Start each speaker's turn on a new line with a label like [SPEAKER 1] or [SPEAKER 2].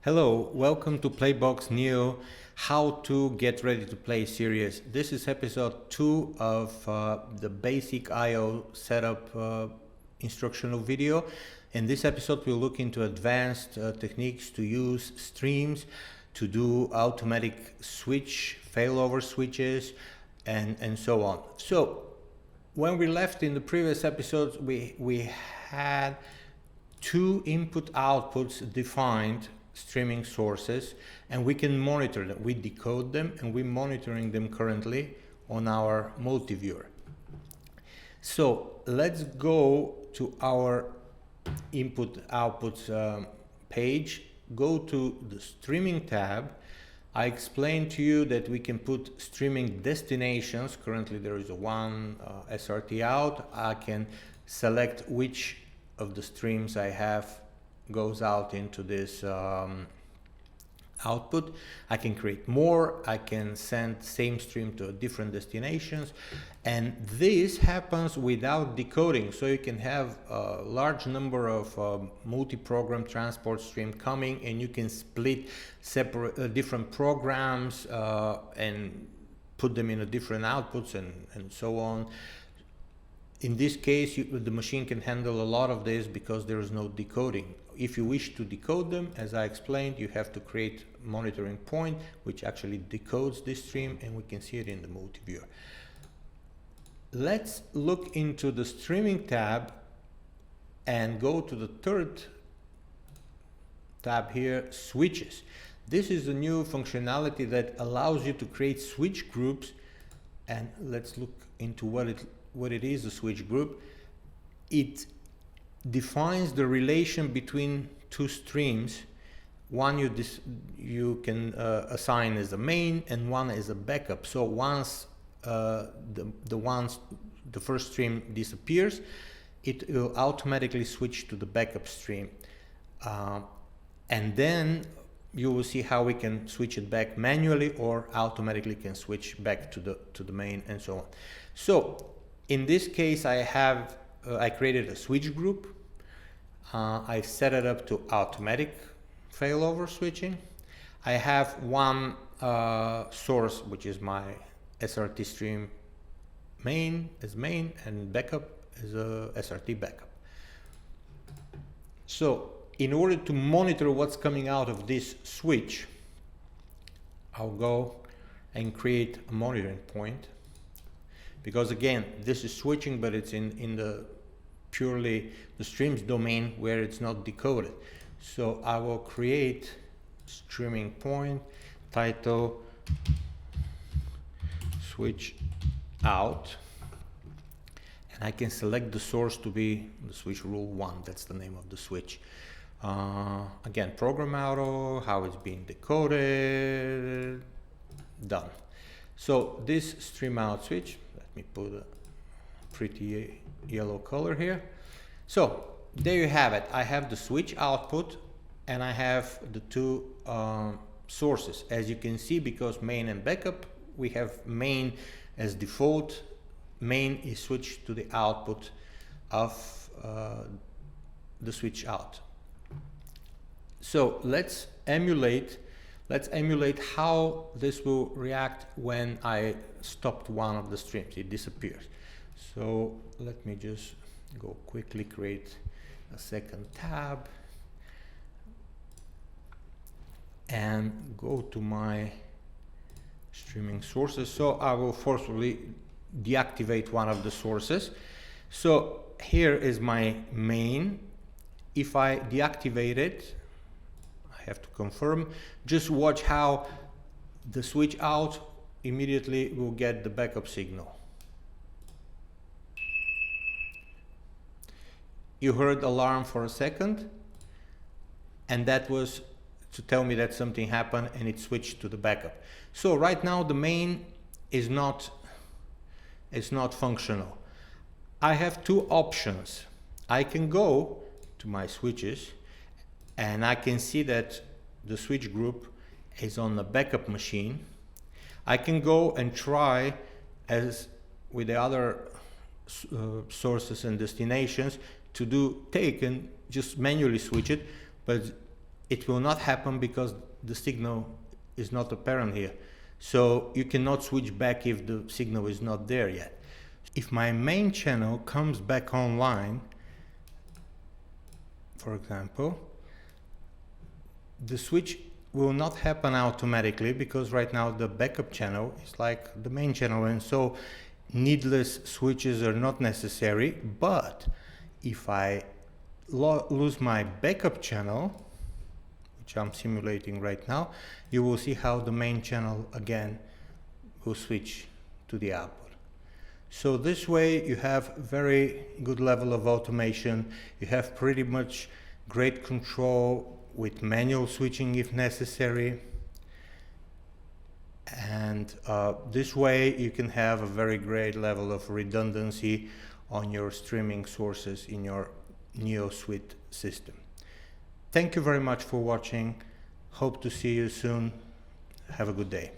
[SPEAKER 1] Hello, welcome to PlayBox Neo, how to get ready to play series. This is episode 2 of the basic I/O setup instructional video. In this episode we'll look into advanced techniques to use streams, to do automatic switch, failover switches, and so on. So when we left in the previous episodes, we had two input outputs defined streaming sources, and we can monitor them. We decode them and we're monitoring them currently on our multi-viewer. So let's go to our input outputs page, go to the streaming tab. I explained to you that we can put streaming destinations. Currently there is one SRT out. I can select which of the streams I have goes out into this output. I can create more, I can send same stream to different destinations, and this happens without decoding. So you can have a large number of multi-program transport stream coming, and you can split separate different programs and put them in a different outputs and so on. In this case, the machine can handle a lot of this because there is no decoding. If you wish to decode them, as I explained, you have to create monitoring point, which actually decodes this stream, and we can see it in the multi-viewer. Let's look into the streaming tab and go to the third tab here, switches. This is a new functionality that allows you to create switch groups, and let's look into what it is, a switch group. It defines the relation between two streams. One you can assign as a main and one as a backup. So once the first stream disappears, it will automatically switch to the backup stream, and then you will see how we can switch it back manually or automatically can switch back to the main and so on. So in this case, I created a switch group. I set it up to automatic failover switching. I have one source, which is my SRT stream main and backup as a SRT backup. So in order to monitor what's coming out of this switch, I'll go and create a monitoring point. Because again, this is switching, but it's in the purely the streams domain where it's not decoded. So I will create streaming point, title switch out, and I can select the source to be the switch rule 1. That's the name of the switch. Again, program auto, how it's being decoded, done. So this stream out switch, let me put a pretty yellow color here. So there you have it. I have the switch output and I have the two sources. As you can see, because main and backup, we have main as default. Main is switched to the output of the switch out. So let's emulate how this will react when I stopped one of the streams. It disappears. So let me just go quickly create a second tab and go to my streaming sources. So I will forcefully deactivate one of the sources. So here is my main. If I deactivate it, I have to confirm. Just watch how the switch out immediately will get the backup signal. You heard alarm for a second, and that was to tell me that something happened and it switched to the backup. So right now the main is not functional. I have two options. I can go to my switches and I can see that the switch group is on the backup machine. I can go and try, as with the other sources and destinations, to take and just manually switch it, but it will not happen because the signal is not apparent here. So you cannot switch back if the signal is not there yet. If my main channel comes back online, for example, the switch will not happen automatically because right now the backup channel is like the main channel, and so needless switches are not necessary. But if I lose my backup channel, which I'm simulating right now, you will see how the main channel again will switch to the output. So this way you have very good level of automation. You have pretty much great control with manual switching if necessary. And this way you can have a very great level of redundancy on your streaming sources in your Neo Suite system. Thank you very much for watching. Hope to see you soon. Have a good day.